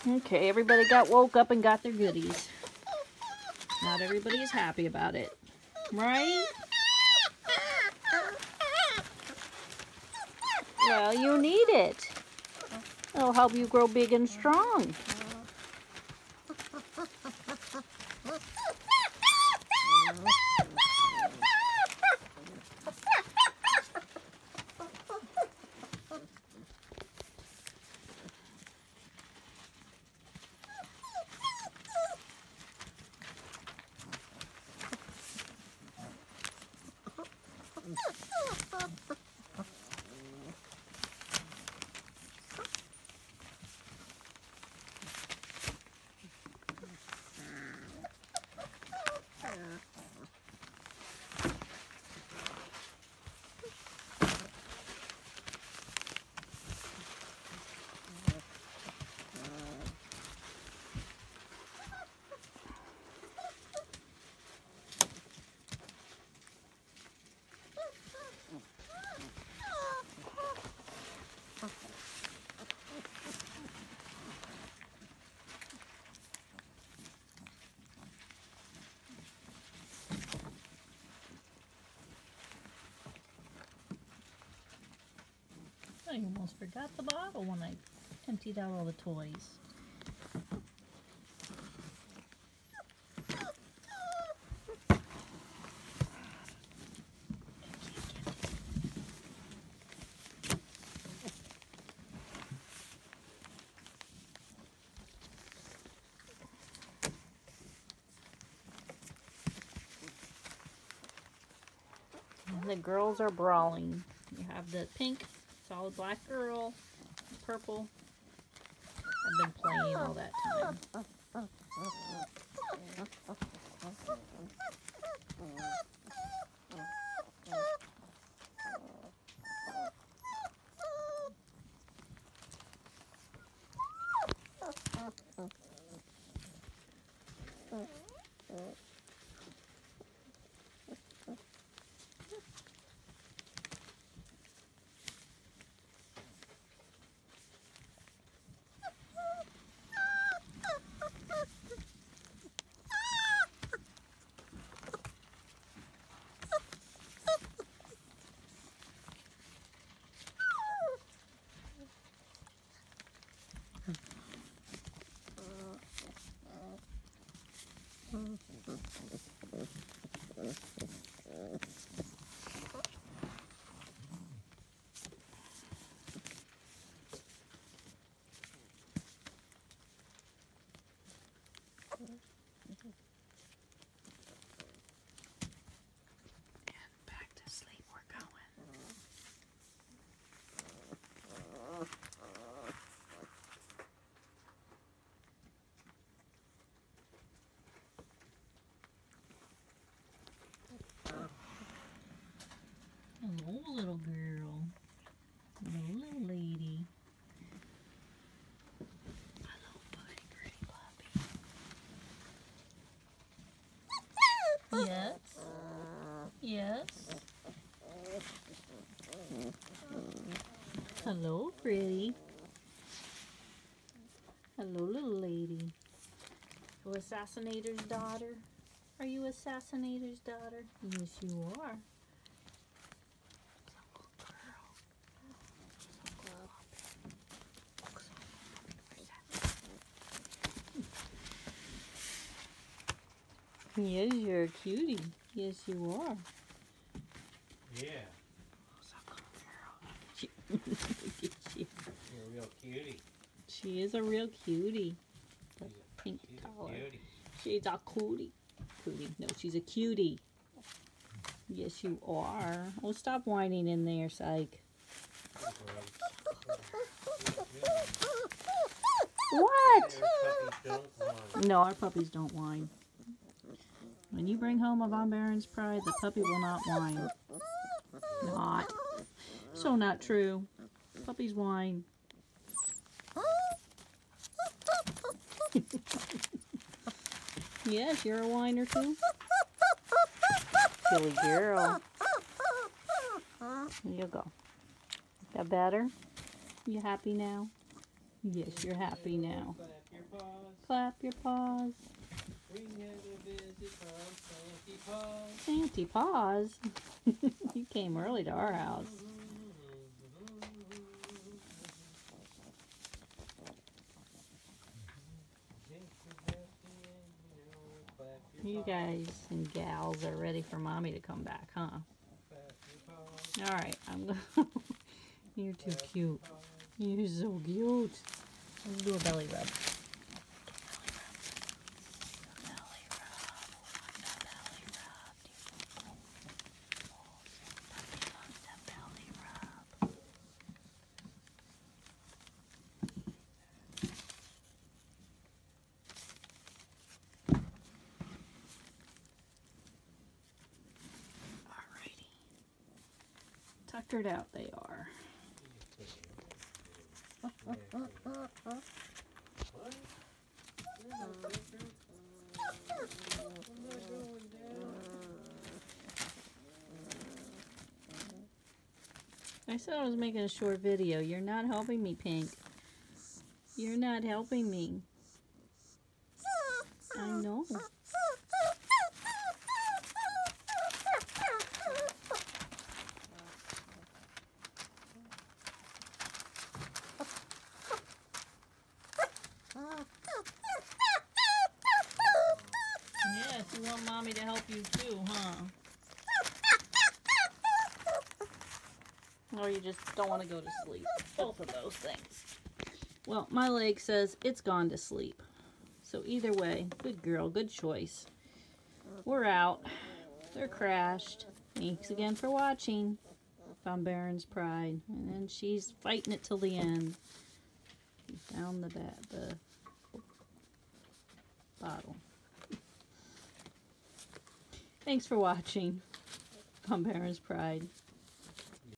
Okay, everybody woke up and got their goodies. Not everybody is happy about it, right? Well, you need it. It'll help you grow big and strong. I almost forgot the bottle when I emptied out all the toys. The girls are brawling. You have the pink, solid black girl, purple. I've been playing all that time. Back to sleep, we're going. Hello, little girl. Hello, little lady. Hello, pretty puppy. Yes. Yes. Hello, pretty. Hello, little lady. You Assassinator's daughter? Are you Assassinator's daughter? Yes, you are. Yes, you're a cutie. Yes, you are. Yeah. Look at you. You're a real cutie. She is a real cutie. Pink collar. She's a cutie. No, she's a cutie. Yes, you are. Oh, stop whining in there, psych. What? No, our puppies don't whine. When you bring home a Von Baron's Pride, the puppy will not whine. Not. So not true. Puppies whine. Yes, you're a whiner too. Silly girl. There you go. That better? You happy now? Yes, you're happy now. clap your paws. We had a visit from Santa Paws. Santy paws? You came early to our house. You guys and gals are ready for Mommy to come back, huh? Alright, I'm gonna... You're too cute. You're so cute. Let's do a belly rub. Alrighty. Tuckered out they are. I said I was making a short video. You're not helping me, Pink. You're not helping me. I know. Yes, you want Mommy to help you too, huh? Or you just don't want to go to sleep. Both of those things. Well, my leg says it's gone to sleep. So either way, good girl, good choice. We're out. They're crashed. Thanks again for watching. Von Baron's Pride. And then she's fighting it till the end. She found the bottle. Thanks for watching. Von Baron's Pride.